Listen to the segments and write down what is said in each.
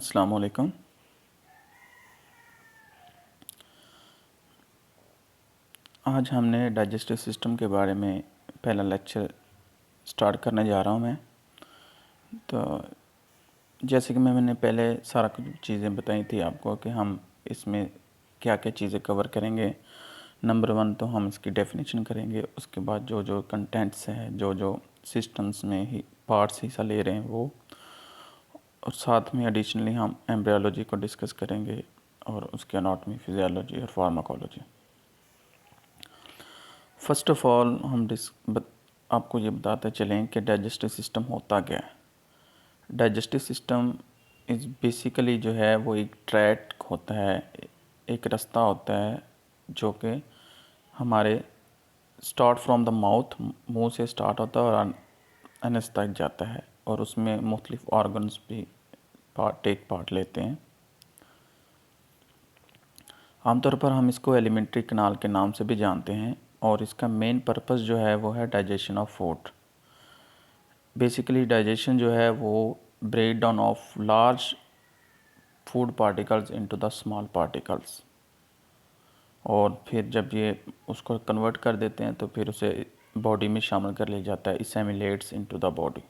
अस्सलाम वालेकुम। आज हमने डाइजेस्टिव सिस्टम के बारे में पहला लेक्चर स्टार्ट करने जा रहा हूँ मैं। तो जैसे कि मैंने पहले सारा कुछ चीज़ें बताई थी आपको कि हम इसमें क्या क्या चीज़ें कवर करेंगे। नंबर 1 तो हम इसकी डेफिनेशन करेंगे, उसके बाद जो जो कंटेंट्स हैं, जो जो सिस्टम्स में ही पार्ट्स हिस्सा ले रहे हैं वो, और साथ में एडिशनली हम एम्ब्रियोलॉजी को डिस्कस करेंगे और उसके एनाटॉमी, फिजियोलॉजी और फार्माकोलॉजी। फर्स्ट ऑफ ऑल आपको ये बताते चलें कि डाइजेस्टिव सिस्टम होता क्या है। डाइजेस्टिव सिस्टम इज़ बेसिकली जो है वो एक ट्रैक होता है, एक रास्ता होता है जो कि हमारे स्टार्ट फ्रॉम द माउथ, मुंह से स्टार्ट होता है और अनस तक जाता है, और उसमें मुख्तलिफ ऑर्गन्स भी पार्ट लेते हैं। आमतौर पर हम इसको एलिमेंट्री कनाल के नाम से भी जानते हैं, और इसका मेन पर्पस जो है वो है digestion of food. Basically digestion जो है वो breakdown of large food particles into the small particles, और फिर जब ये उसको कन्वर्ट कर देते हैं तो फिर उसे बॉडी में शामिल कर लिया जाता है, assimilates into the body.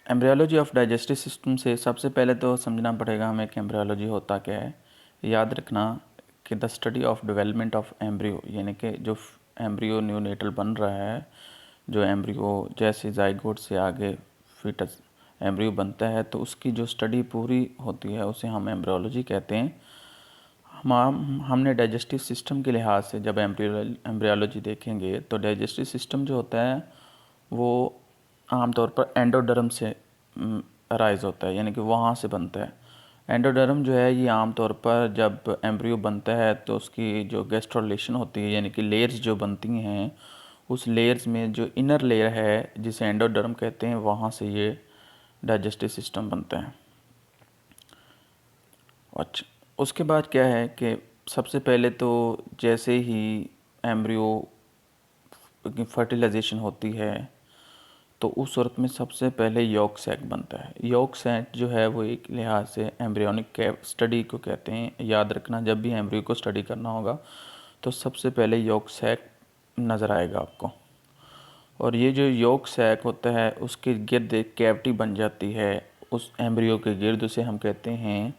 Embryology of digestive system से सबसे पहले तो समझना पड़ेगा हमें कि एम्ब्रियोलॉजी होता क्या है। याद रखना कि the study of development of embryo, यानी कि जो एम्ब्रियो न्यूनेटल बन रहा है, जो एम्ब्रियो जैसे जाइगोट से आगे फीटस एम्ब्रियो बनता है, तो उसकी जो स्टडी पूरी होती है उसे हम एम्ब्रियोलॉजी कहते हैं। हमने डाइजेस्टिव सिस्टम के लिहाज से जब एम्ब्रियोलॉजी देखेंगे तो डाइजेस्टिव सिस्टम जो होता है वो आमतौर पर एंडोडर्म से अराइज होता है, यानी कि वहाँ से बनता है। एंडोडर्म जो है ये आमतौर पर जब एम्ब्रियो बनता है तो उसकी जो गैस्ट्रोलेशन होती है, यानी कि लेयर्स जो बनती हैं, उस लेयर्स में जो इनर लेयर है जिसे एंडोडर्म कहते हैं, वहाँ से ये डाइजेस्टिव सिस्टम बनता है। अच्छा, उसके बाद क्या है कि सबसे पहले तो जैसे ही एम्ब्रियो की फर्टिलाइजेशन होती है तो उस सूरत में सबसे पहले यॉक सैक बनता है। यॉक सैक जो है वो एक लिहाज से एम्ब्रियोनिक स्टडी को कहते हैं। याद रखना जब भी एम्ब्रियो को स्टडी करना होगा तो सबसे पहले यॉक सैक नज़र आएगा आपको, और ये जो यॉक सैक होता है उसके गिर्द एक कैविटी बन जाती है। उस एम्ब्रियो के गिर्द उसे हम कहते हैं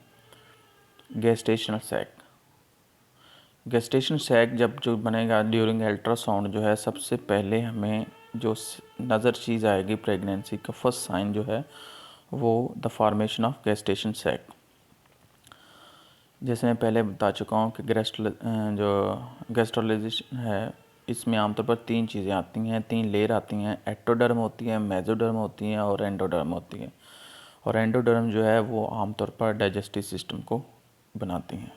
गेस्टेशनल सैक। गेस्टेशन सैक जब जो बनेगा ड्यूरिंग अल्ट्रासाउंड, जो है सबसे पहले हमें जो नज़र चीज़ आएगी प्रेगनेंसी का फर्स्ट साइन जो है वो the formation of gestation sac. जैसे मैं पहले बता चुका हूँ कि जो गैस्ट्रोलाइजेशन है इसमें आमतौर पर 3 चीज़ें आती हैं, 3 लेयर आती हैं। एक्टोडर्म होती है, मेसोडर्म होती हैं और एंडोडर्म होती है। और एंडोडर्म जो है वो आमतौर पर डाइजेस्टिव सिस्टम को बनाती हैं।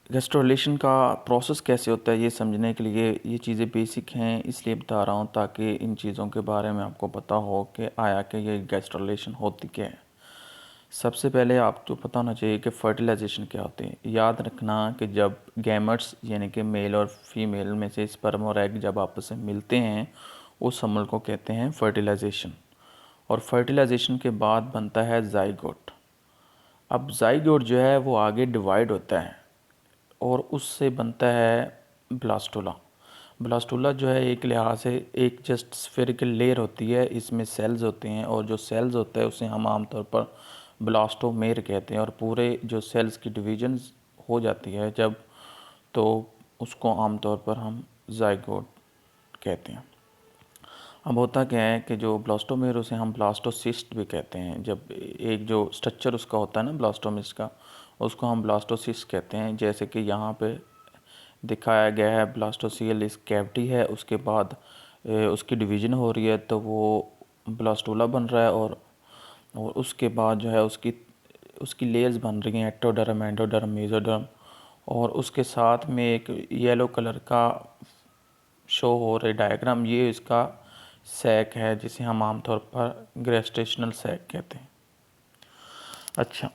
गैस्ट्रोलेशन का प्रोसेस कैसे होता है ये समझने के लिए ये चीज़ें बेसिक हैं, इसलिए बता रहा हूँ ताकि इन चीज़ों के बारे में आपको पता हो कि आया कि ये गैस्ट्रोलेशन होती क्या है। सबसे पहले आपको पता होना चाहिए कि फर्टिलाइजेशन क्या होती है। याद रखना कि जब गैमेट्स यानी कि मेल और फीमेल में से स्पर्म और एग जब आपस में मिलते हैं उस अमल को कहते हैं फर्टिलाइजेशन। और फर्टिलाइजेशन के बाद बनता है जाइगोट। अब जाइगोट जो है वो आगे डिवाइड होता है और उससे बनता है ब्लास्टुला। ब्लास्टुला जो है एक लिहाज से एक जस्ट स्फेरिकल लेयर होती है, इसमें सेल्स होते हैं, और जो सेल्स होता है उसे हम आमतौर पर ब्लास्टोमेर कहते हैं। और पूरे जो सेल्स की डिवीजन्स हो जाती है जब, तो उसको आमतौर पर हम जाइगोट कहते हैं। अब होता क्या है कि जो ब्लास्टोमेर उसे हम ब्लास्टोसिस्ट भी कहते हैं। जब एक जो स्ट्रक्चर उसका होता है ना ब्लास्टोमिस्ट का, उसको हम ब्लास्टोसिस्ट कहते हैं। जैसे कि यहाँ पे दिखाया गया है, ब्लास्टोसियल इस कैविटी है, उसके बाद उसकी डिवीज़न हो रही है तो वो ब्लास्टोला बन रहा है, और उसके बाद जो है उसकी उसकी लेयर्स बन रही हैं, एक्टोडर्म, एंडोडर्म, मेसोडर्म, और उसके साथ में एक येलो कलर का शो हो रहे डायग्राम, ये इसका सैक है जिसे हम आमतौर पर गेस्टेशनल सैक कहते हैं। अच्छा,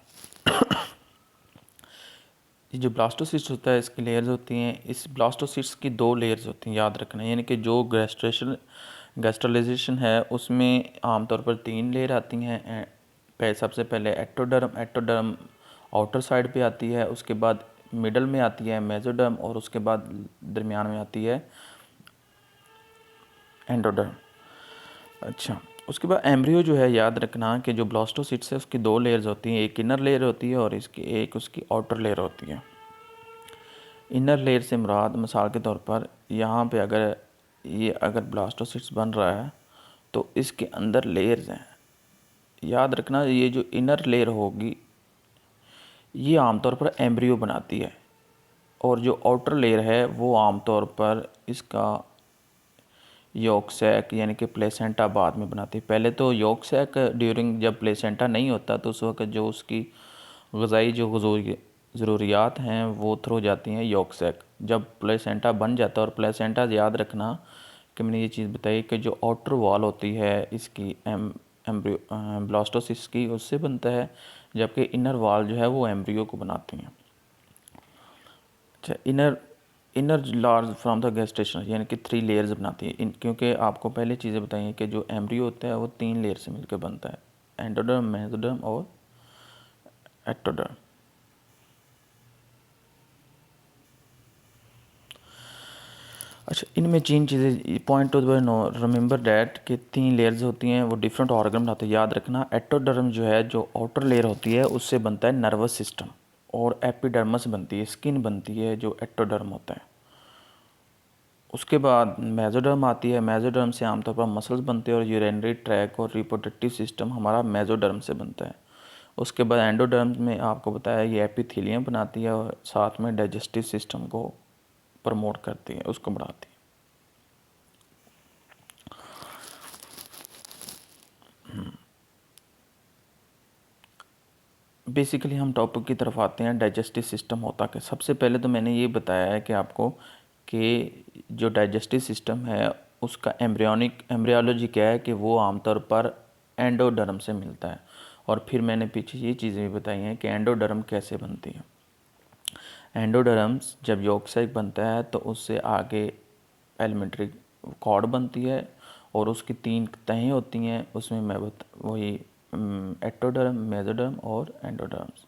ये जो ब्लास्टोसिस्ट होता है इसकी लेयर्स होती हैं, इस ब्लास्टोसिस्ट की 2 लेयर्स होती हैं, याद रखना। यानी कि जो गैस्ट्रलाइजेशन है उसमें आमतौर पर 3 लेयर आती हैं। सबसे पहले एक्टोडर्म, एक्टोडर्म आउटर साइड पे आती है, उसके बाद मिडल में आती है मेसोडर्म, और उसके बाद दरमियान में आती है एंडोडर्म। अच्छा, उसके बाद एम्ब्रियो जो है, याद रखना कि जो ब्लास्टोसिस्ट है उसकी 2 लेयर्स होती हैं, एक इनर लेयर होती है और एक उसकी आउटर लेयर होती है। इनर लेयर से मुराद मिसाल के तौर पर यहाँ पे अगर ब्लास्टोसिस्ट बन रहा है तो इसके अंदर लेयर्स हैं। याद रखना ये जो इनर लेयर होगी ये आमतौर पर एम्ब्रियो बनाती है, और जो आउटर लेयर है वो आमतौर पर इसका यॉक सैक यानी कि प्लेसेंटा बाद में बनाती है। पहले तो यॉक सैक ड्यूरिंग जब प्लेसेंटा नहीं होता तो उस वक्त जो उसकी ग़िज़ाई जो ज़रूरियात हैं वो थ्रू जाती हैं यॉक सैक। जब प्लेसेंटा बन जाता है, और प्लेसेंटा याद रखना कि मैंने ये चीज़ बताई कि जो आउटर वॉल होती है इसकी ब्लास्टोसिस्ट की उससे बनता है, जबकि इनर वॉल जो है वो एम्ब्रियो को बनाती हैं। अच्छा, inner large from the gestation यानी कि 3 लेयर्स बनाती है। क्योंकि आपको पहले चीज़ें बताई हैं कि जो एम्ब्रियो होता है वो 3 लेयर से मिलकर बनता है, एंडोडर्म, मेसोडर्म और एक्टोडर्म। अच्छा, इनमें 3 चीज़ें point to know remember that कि 3 लेयर्स होती हैं, वो डिफरेंट ऑर्गन बनाते हैं। याद रखना एक्टोडर्म जो है जो आउटर लेयर होती है उससे बनता है नर्वस सिस्टम, और एपिडर्मस बनती है, स्किन बनती है जो एक्टोडर्म होता है। उसके बाद मेसोडर्म आती है, मेसोडर्म से आमतौर पर मसल्स बनते हैं, और यूरिनरी ट्रैक और रिप्रोडक्टिव सिस्टम हमारा मेसोडर्म से बनता है। उसके बाद एंडोडर्म में आपको बताया ये एपिथेलियम बनाती है और साथ में डाइजेस्टिव सिस्टम को प्रमोट करती है, उसको बढ़ाती है। बेसिकली हम टॉपिक की तरफ आते हैं, डाइजेस्टिव सिस्टम होता है। सबसे पहले तो मैंने ये बताया है कि आपको कि जो डाइजेस्टिव सिस्टम है उसका एम्ब्रियोलॉजी क्या है कि वो आमतौर पर एंडोडर्म से मिलता है। और फिर मैंने पीछे ये चीज़ें भी बताई हैं कि एंडोडर्म कैसे बनती है। एंडोडर्म्स जब यॉक सैक बनता है तो उससे आगे एलिमेंट्री कॉर्ड बनती है, और उसकी 3 तहें होती हैं, उसमें वही एक्टोडर्म, मेसोडर्म और एंडोडर्म्स।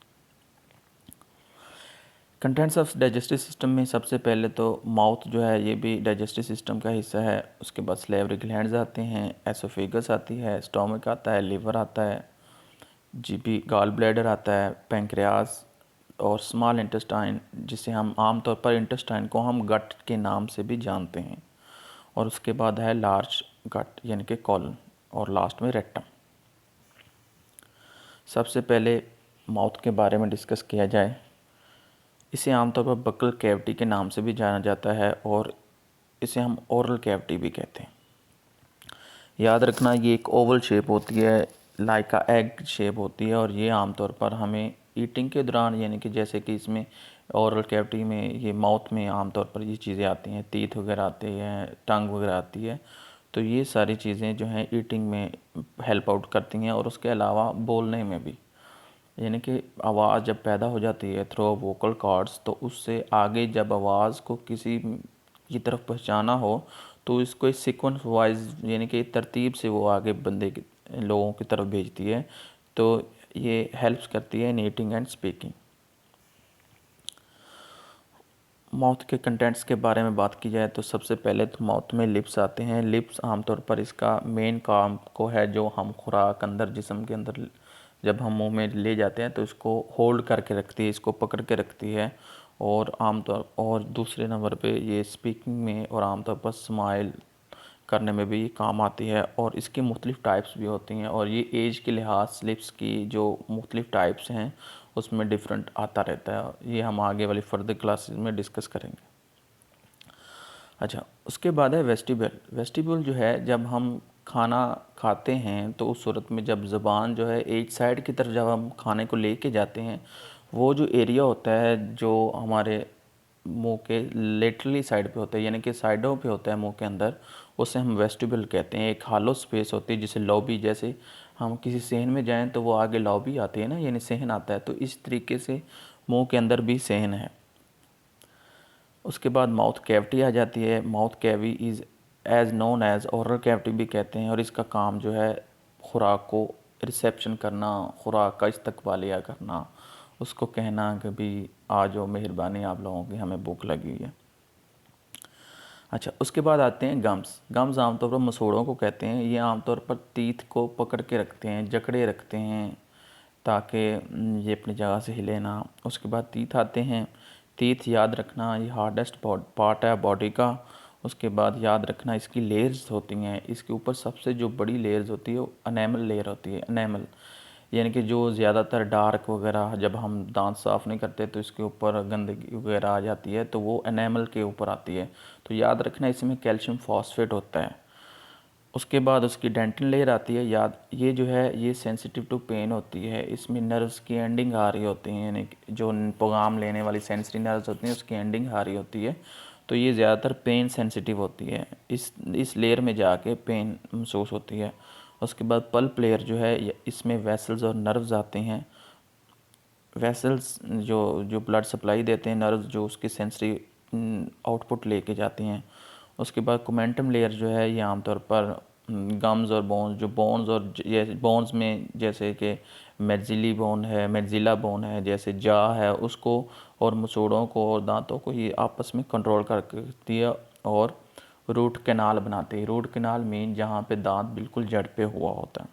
कंटेंट्स ऑफ डाइजेस्टिव सिस्टम में सबसे पहले तो माउथ जो है ये भी डाइजेस्टिव सिस्टम का हिस्सा है। उसके बाद सलेवरी ग्लैंड्स आते हैं, एसोफेगस आती है, स्टोमक आता है, लिवर आता है, जीबी गॉल ब्लैडर आता है, पैंक्रियास और स्मॉल इंटेस्टाइन, जिसे हम आमतौर पर इंटेस्टाइन को हम गट के नाम से भी जानते हैं। और उसके बाद है लार्ज गट यानी कि कॉलन, और लास्ट में रेक्टम। सबसे पहले माउथ के बारे में डिस्कस किया जाए। इसे आमतौर पर बकल कैविटी के नाम से भी जाना जाता है, और इसे हम ओरल कैविटी भी कहते हैं। याद रखना ये एक ओवल शेप होती है, लाइक का एग शेप होती है, और ये आमतौर पर हमें ईटिंग के दौरान यानी कि जैसे कि इसमें ओरल कैविटी में ये माउथ में आमतौर पर ये चीज़ें आती हैं, टीथ वगैरह आते हैं, टंग वगैरह आती है, तो ये सारी चीज़ें जो हैं ईटिंग में हेल्प आउट करती हैं, और उसके अलावा बोलने में भी। यानी कि आवाज़ जब पैदा हो जाती है थ्रू वोकल कॉर्ड्स, तो उससे आगे जब आवाज़ को किसी की तरफ पहुंचाना हो तो इसको इस सीक्वेंस वाइज यानी कि तरतीब से वो आगे लोगों की तरफ भेजती है, तो ये हेल्प्स करती है इन ईटिंग एंड स्पीकिंग। माउथ के कंटेंट्स के बारे में बात की जाए तो सबसे पहले तो माउथ में लिप्स आते हैं। लिप्स आमतौर पर इसका मेन काम को है जो हम खुराक अंदर जिस्म के अंदर जब हम मुंह में ले जाते हैं तो इसको होल्ड करके रखती है, इसको पकड़ के रखती है, और दूसरे नंबर पे ये स्पीकिंग में और आमतौर पर स्माइल करने में भी काम आती है। और इसकी मुख्तलिफ़ टाइप्स भी होती हैं, और ये एज के लिहाज से लिप्स की जो मुख्तलिफ़ टाइप्स हैं उसमें डिफरेंट आता रहता है। ये हम आगे वाली फर्दर क्लासेस में डिस्कस करेंगे। अच्छा, उसके बाद है वेस्टिबल। वेस्टिबल जो है जब हम खाना खाते हैं तो उस सूरत में जब ज़ुबान जो है एक साइड की तरफ जब हम खाने को लेके जाते हैं, वो जो एरिया होता है जो हमारे मुंह के लेटरली साइड पे होता है यानी कि साइडों पे होता है मुंह के अंदर, उसे हम वेस्टिबल कहते हैं। एक हॉलो स्पेस होती है जिसे लॉबी, जैसे हम किसी सहन में जाएं तो वो आगे लॉबी आती है ना, यानी सहन आता है, तो इस तरीके से मुंह के अंदर भी सहन है। उसके बाद माउथ कैविटी आ जाती है। Mouth cavity is as known as oral cavity भी कहते हैं, और इसका काम जो है खुराक को रिसेप्शन करना, खुराक का इस्तकबालिया करना, उसको कहना कि भी आ जाओ, मेहरबानी आप लोगों की, हमें भूख लगी हुई है। अच्छा, उसके बाद आते हैं गम्स। गम्स आमतौर पर मसूड़ों को कहते हैं। ये आमतौर पर टीथ को पकड़ के रखते हैं, जकड़े रखते हैं, ताकि ये अपनी जगह से हिले ना। उसके बाद टीथ आते हैं। टीथ याद रखना ये हार्डेस्ट पार्ट है बॉडी का। उसके बाद याद रखना इसकी लेयर्स होती हैं। इसके ऊपर सबसे जो बड़ी लेयर्स होती है वो एनेमल लेयर होती है। एनेमल यानी कि जो ज़्यादातर डार्क वगैरह, जब हम दांत साफ़ नहीं करते तो इसके ऊपर गंदगी वगैरह आ जाती है, तो वो एनेमल के ऊपर आती है। तो याद रखना इसमें कैल्शियम फॉस्फेट होता है। उसके बाद उसकी डेंटिन लेयर आती है। याद ये जो है ये सेंसिटिव टू पेन होती है। इसमें नर्व्स की एंडिंग आ रही होती है, यानी जो पैगाम लेने वाली सेंसरी नर्व्स होती हैं उसकी एंडिंग आ रही होती है। तो ये ज़्यादातर पेन सेंसिटिव होती है। इस लेयर में जाके पेन महसूस होती है। उसके बाद पल्प लेयर जो है इसमें वेसल्स और नर्व्स आते हैं। वेसल्स जो जो ब्लड सप्लाई देते हैं, नर्व्स जो उसकी सेंसरी आउटपुट लेके जाती हैं। उसके बाद कोमेंटम लेयर जो है ये आमतौर पर गम्स और बोन्स, जो बोन्स और ये बोन्स में जैसे कि मेड्जिली बोन है, मेड्जिला बोन है, जैसे जा है, उसको और मसूड़ों को और दांतों को ये आपस में कंट्रोल करती है और रूट कैनाल बनाते हैं। रूट कैनाल मीन जहाँ पे दांत बिल्कुल जड़ पे हुआ होता है।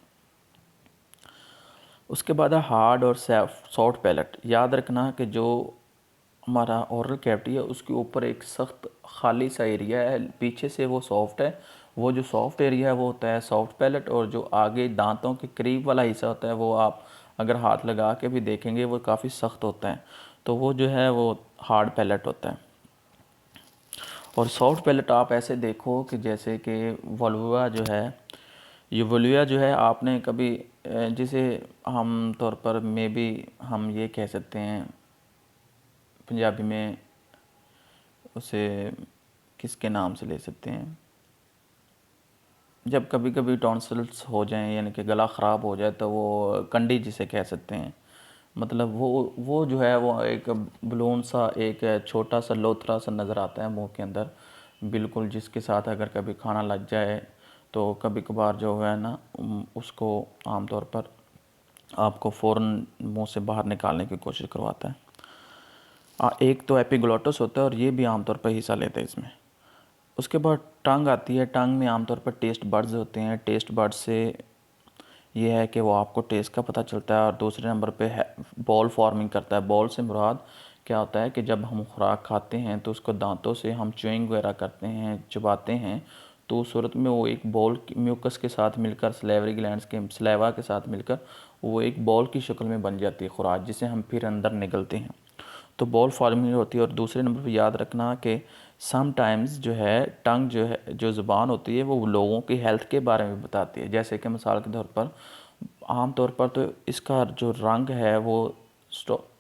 उसके बाद है हार्ड और सॉफ्ट पैलेट। याद रखना कि जो हमारा ओरल कैविटी है उसके ऊपर एक सख्त खाली सा एरिया है, पीछे से वो सॉफ्ट है। वो जो सॉफ्ट एरिया है वो होता है सॉफ्ट पैलेट, और जो आगे दांतों के करीब वाला हिस्सा होता है वो आप अगर हाथ लगा के भी देखेंगे वो काफ़ी सख्त होता है, तो वो जो है वो हार्ड पैलेट होता है। और सॉफ्ट पैलेट आप ऐसे देखो कि जैसे कि वल्वा जो है, ये वल्वा जो है आपने कभी जिसे हम तौर पर मे बी हम ये कह सकते हैं पंजाबी में उसे किसके नाम से ले सकते हैं, जब कभी कभी टॉन्सिल्स हो जाएं यानी कि गला ख़राब हो जाए तो वो कंडी जिसे कह सकते हैं, मतलब वो जो है वो एक बलून सा, एक छोटा सा लोथरा सा नज़र आता है मुंह के अंदर बिल्कुल, जिसके साथ अगर कभी खाना लग जाए तो कभी कभार जो है ना उसको आमतौर पर आपको फ़ौरन मुंह से बाहर निकालने की कोशिश करवाता है। एक तो एपिग्लोटस होता है और ये भी आमतौर पर हिस्सा लेते हैं इसमें। उसके बाद टंग आती है। टंग में आमतौर पर टेस्ट बड्स होते हैं। टेस्ट बड्स से ये है कि वो आपको टेस्ट का पता चलता है। और दूसरे नंबर पे है बॉल फॉर्मिंग करता है। बॉल से मुराद क्या होता है कि जब हम खुराक खाते हैं तो उसको दांतों से हम च्युइंग वगैरह करते हैं, चबाते हैं, तो उस सूरत में वो एक बॉल म्यूकस के साथ मिलकर, सलेवरी ग्लैंड्स के सलेवा के साथ मिलकर वो एक बॉल की शक्ल में बन जाती है खुराक, जिसे हम फिर अंदर निगलते हैं। तो बॉल फॉर्मिंग होती है। और दूसरे नंबर पर याद रखना कि समटाइम्स जो है टंग जो है, जो ज़ुबान होती है, वो लोगों की हेल्थ के बारे में बताती है। जैसे कि मिसाल के तौर पर आम तौर पर तो इसका जो रंग है वो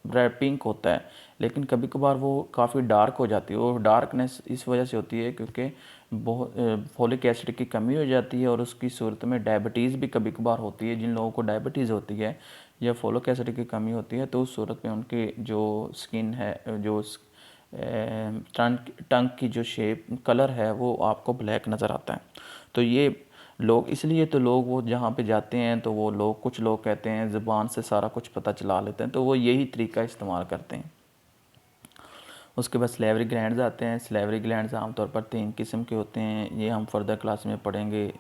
रेड पिंक होता है, लेकिन कभी कभार वो काफ़ी डार्क हो जाती है। वो डार्कनेस इस वजह से होती है क्योंकि बहुत फोलिक एसिड की कमी हो जाती है, और उसकी सूरत में डायबिटीज़ भी कभी कभार होती है। जिन लोगों को डायबिटीज़ होती है या फोलिक एसिड की कमी होती है तो उस सूरत में उनकी जो स्किन है, जो टंग की जो शेप कलर है वो आपको ब्लैक नज़र आता है। तो ये लोग इसलिए तो लोग वो जहाँ पे जाते हैं तो वो लोग, कुछ लोग कहते हैं ज़ुबान से सारा कुछ पता चला लेते हैं, तो वो यही तरीका इस्तेमाल करते हैं। उसके बाद सलेवरी ग्लैंड्स आते हैं। सलेवरी ग्लैंड्स आमतौर पर 3 किस्म के होते हैं, ये हम फर्दर क्लास में पढ़ेंगे।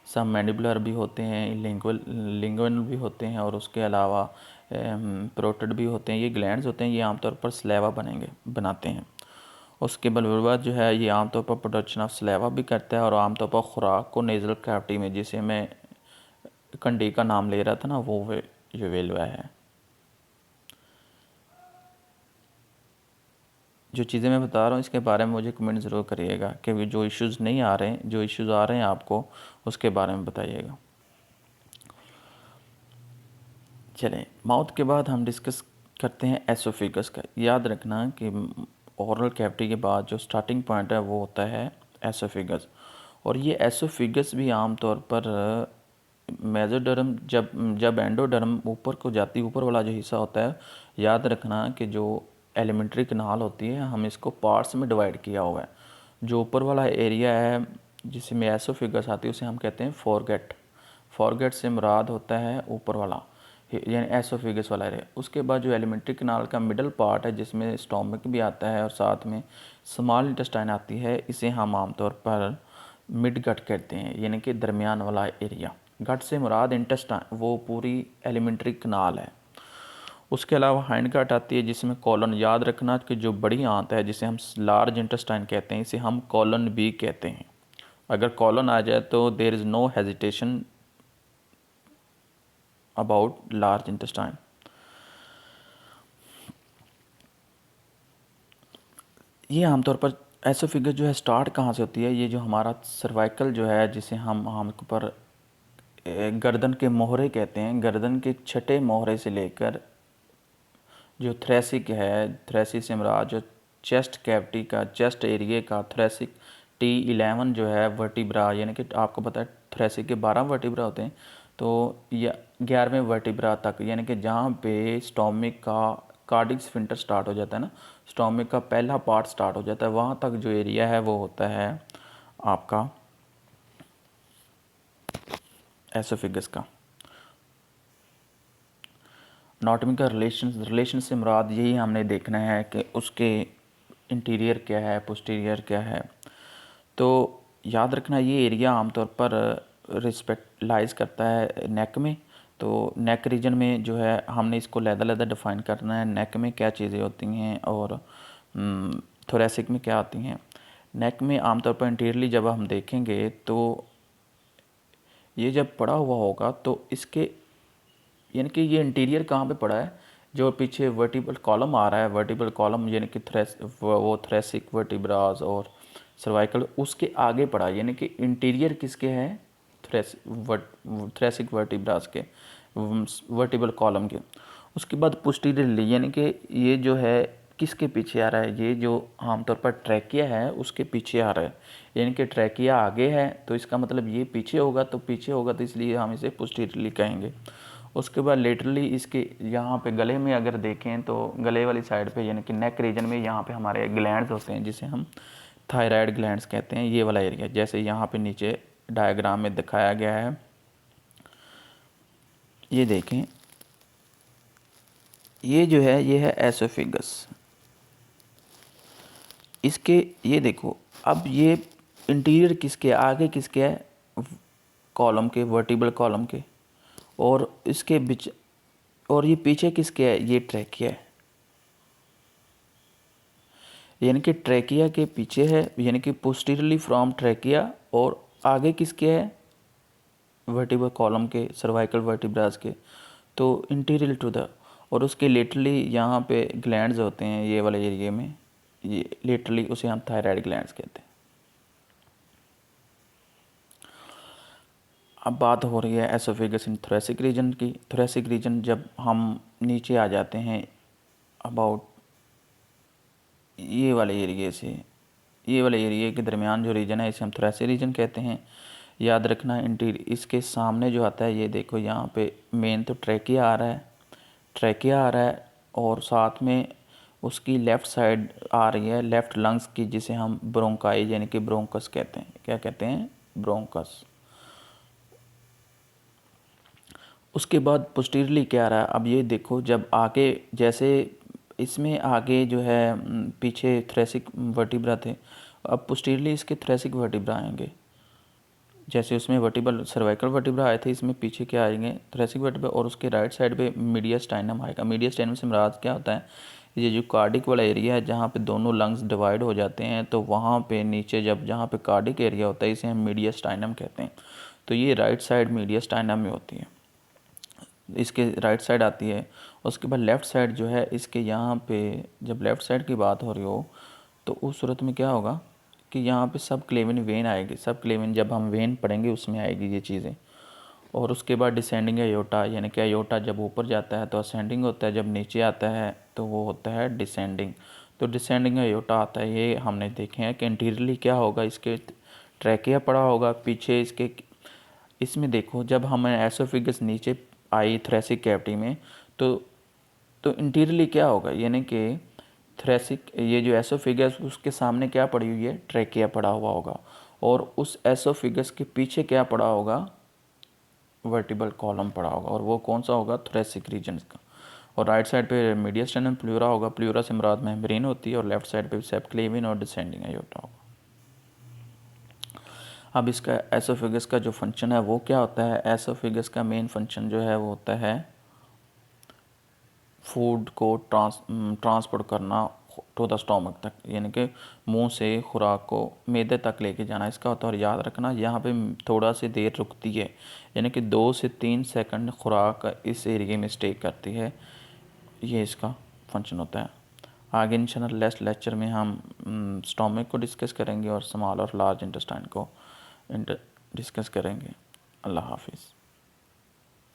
सब मैंडिबुलर भी होते हैं, लिंगुअल भी होते हैं, और उसके अलावा प्रोटेड भी होते हैं। ये ग्लैंड्स होते हैं, ये आमतौर पर सलेवा बनाते हैं। उसके बाद जो है ये आमतौर पर प्रोडक्शन ऑफ सलेवा भी करता है, और आमतौर पर खुराक को नेज़ल कैविटी में, जिसे मैं कंडी का नाम ले रहा था ना, वो ये वेलवा है। जो चीज़ें मैं बता रहा हूँ इसके बारे में मुझे कमेंट ज़रूर करिएगा कि जो इश्यूज़ नहीं आ रहे हैं, जो इश्यूज़ आ रहे हैं आपको उसके बारे में बताइएगा। चलें, माउथ के बाद हम डिस्कस करते हैं एसोफिगस का। याद रखना कि ओरल कैविटी के बाद जो स्टार्टिंग पॉइंट है वो होता है एसोफिगस। और ये एसोफिगस भी आम तौर पर मेसोडर्म जब जब एंडोडर्म ऊपर को जाती है, ऊपर वाला जो हिस्सा होता है, याद रखना कि जो एलिमेंट्री कनाल होती है हम इसको पार्ट्स में डिवाइड किया हुआ है। जो ऊपर वाला एरिया है जिसमें एसोफिगस आती है उसे हम कहते हैं फोरगेट। फोरगेट से मुराद होता है ऊपर वाला यानी एसोफिगस वाला एरिया। उसके बाद जो एलिमेंट्री कनाल का मिडल पार्ट है जिसमें स्टोमक भी आता है और साथ में स्मॉल इंटेस्टाइन आती है, इसे हम आमतौर पर मिड गट कहते हैं, यानी कि दरमियान वाला एरिया। गट से मुराद इंटेस्टाइन वो पूरी एलिमेंट्री कनाल है। उसके अलावा हाइंड गट आती है जिसमें कॉलन। याद रखना कि जो बड़ी आंत है जिसे हम लार्ज इंटेस्टाइन कहते हैं, इसे हम कॉलन भी कहते हैं। अगर कॉलन आ जाए तो there is no hesitation about large intestine. ये आमतौर पर एसोफिगस जो है स्टार्ट कहाँ से होती है, ये जो हमारा सर्वाइकल जो है जिसे हम पर गर्दन के मोहरे कहते हैं, गर्दन के छठे मोहरे से लेकर जो थ्रेसिक है, थ्रेसिक से मुराद जो चेस्ट कैविटी का, चेस्ट एरिया का थ्रेसिक T11 जो है वर्टिब्रा, यानी कि आपको पता है थ्रेसिक के 12 वर्टिब्रा होते हैं, तो या 11वें वर्टिब्रा तक, यानी कि जहाँ पे स्टोमिक का कार्डिक स्फिंक्टर स्टार्ट हो जाता है ना, स्टोमिक का पहला पार्ट स्टार्ट हो जाता है, वहाँ तक जो एरिया है वो होता है आपका एसोफिगस का। एनाटॉमी का रिलेशन से मुराद यही हमने देखना है कि उसके इंटीरियर क्या है, पोस्टीरियर क्या है। तो याद रखना ये एरिया आमतौर पर रिस्पेक्टलाइज करता है नेक में। तो नेक रीजन में जो है हमने इसको लहदा डिफाइन करना है, नेक में क्या चीज़ें होती हैं और थोरेसिक में क्या आती हैं। नेक में आमतौर पर इंटीरियरली जब हम देखेंगे तो ये जब पड़ा हुआ होगा तो इसके यानी कि ये इंटीरियर कहाँ पे पड़ा है, जो पीछे वर्टिब्रल कॉलम आ रहा है, वर्टिब्रल कॉलम यानी कि वो थ्रेसिक वर्टिब्रास और सर्वाइकल उसके आगे पड़ा, यानी कि इंटीरियर किसके है, थ्रेसिक वर्टिब्रास के, वर्टिब्रल कॉलम के। उसके बाद पोस्टीरियरली यानी कि ये जो है किसके पीछे आ रहा है, ये जो आमतौर पर ट्रैकिया है उसके पीछे आ रहा है, यानी कि ट्रैकिया आगे है तो इसका मतलब ये पीछे होगा, तो पीछे होगा तो इसलिए हम इसे पोस्टीरियरली कहेंगे। उसके बाद लेटरली इसके यहाँ पे गले में अगर देखें तो गले वाली साइड पे यानी कि नेक रीजन में यहाँ पे हमारे ग्लैंड्स होते हैं जिसे हम थायराइड ग्लैंड्स कहते हैं, ये वाला एरिया जैसे यहाँ पे नीचे डायग्राम में दिखाया गया है। ये देखें, ये जो है ये है एसोफिगस, इसके ये देखो अब ये इंटीरियर किसके आगे किसके है, कॉलम के, वर्टिब्रल कॉलम के, और इसके बीच, और ये पीछे किसके है, ये ट्रैकिया है, यानी कि ट्रैकिया के पीछे है, यानी कि पोस्टीरियरली फ्रॉम ट्रैकिया, और आगे किसके है, वर्टिब्रल कॉलम के, सर्वाइकल वर्टिब्रास के, तो इंटीरियर टू द, और उसके लेटरली यहाँ पे ग्लैंड्स होते हैं ये वाले एरिया में, ये लेटरली उसे हम थायराइड ग्लैंड्स कहते हैं। अब बात हो रही है एसोफेगस इन थोरेसिक रीजन की। थोरेसिक रीजन जब हम नीचे आ जाते हैं अबाउट ये वाले एरिए से, ये वाले एरिए के दरमियान जो रीजन है इसे हम थोरेसिक रीजन कहते हैं। याद रखना इंटीरियर इसके सामने जो आता है, ये देखो यहाँ पे मेन तो ट्रैकिया आ रहा है, ट्रैकिया आ रहा है, और साथ में उसकी लेफ़्ट साइड आ रही है लेफ़्ट लंग्स की, जिसे हम ब्रोंकाई यानी कि ब्रोंकस कहते हैं। क्या कहते हैं, ब्रोंकस। उसके बाद पोस्टीरियरली क्या आ रहा है, अब ये देखो जब आगे जैसे इसमें आगे जो है पीछे थ्रेसिक वर्टिब्रा थे, अब पोस्टीरियरली इसके थ्रेसिक वर्टिब्रा आएंगे, जैसे उसमें वर्टिब्रल सर्वाइकल वर्टिब्रा आए थे, इसमें पीछे क्या आएंगे, थ्रेसिक वर्टिब्रा, और उसके राइट साइड पे मीडियास्टाइनम आएगा। मीडियास्टाइनम से मुराद क्या होता है, ये जो कार्डिक वाला एरिया है जहाँ पे दोनों लंग्स डिवाइड हो जाते हैं, तो वहाँ पे नीचे जब जहाँ पे कार्डिक एरिया होता है इसे हम मीडियास्टाइनम कहते हैं। तो ये राइट साइड मीडियास्टाइनम में होती है, इसके राइट साइड आती है। उसके बाद लेफ़्ट साइड जो है इसके यहाँ पे जब लेफ़्ट साइड की बात हो रही हो तो उस सूरत में क्या होगा कि यहाँ पे सब क्लेविन वेन आएगी, सब क्लेविन जब हम वेन पढ़ेंगे उसमें आएगी ये चीज़ें। और उसके बाद डिसेंडिंग एयोटा, यानी कि एयोटा जब ऊपर जाता है तो असेंडिंग होता है, जब नीचे आता है तो वो होता है डिसेंडिंग। तो डिसेंडिंग एयोटा आता है, ये हमने देखे हैं कि इंटीरियरली क्या होगा, इसके ट्रैकिया पड़ा होगा, पीछे इसके इसमें देखो जब हमें एसोफिगस नीचे आई थ्रेसिक कैविटी में तो इंटीरियरली क्या होगा, यानी कि थ्रेसिक ये जो एसोफिगस उसके सामने क्या पड़ी हुई है, ट्रैकिया पड़ा हुआ होगा, और उस एसोफिगस के पीछे क्या पड़ा होगा, वर्टिबल कॉलम पड़ा होगा, और वो कौन सा होगा, थ्रेसिक रीजन का। और राइट साइड पे मीडियस्टेनम प्लूरा होगा, प्लूरा से मुराद मेम्ब्रेन होती है, और लेफ्ट साइड पे सेप्टिक्लेविन और डिसेंडिंग एयोर्टा होगा। अब इसका एसोफिगस का जो फंक्शन है वो क्या होता है, एसोफिगस का मेन फंक्शन जो है वो होता है फूड को ट्रांसपोर्ट करना टू द स्टोमक तक, यानी कि मुंह से खुराक को मैदे तक लेके जाना इसका होता है। और याद रखना यहाँ पे थोड़ा सी देर रुकती है, यानी कि 2 से 3 सेकंड खुराक इस एरिया में स्टे करती है, ये इसका फंक्शन होता है। आगे इंशाल्लाह नेक्स्ट लेक्चर में हम स्टोमक को डिस्कस करेंगे और स्मॉल और लार्ज इंटेस्टाइन को डिस्कस करेंगे। अल्लाह हाफिज़।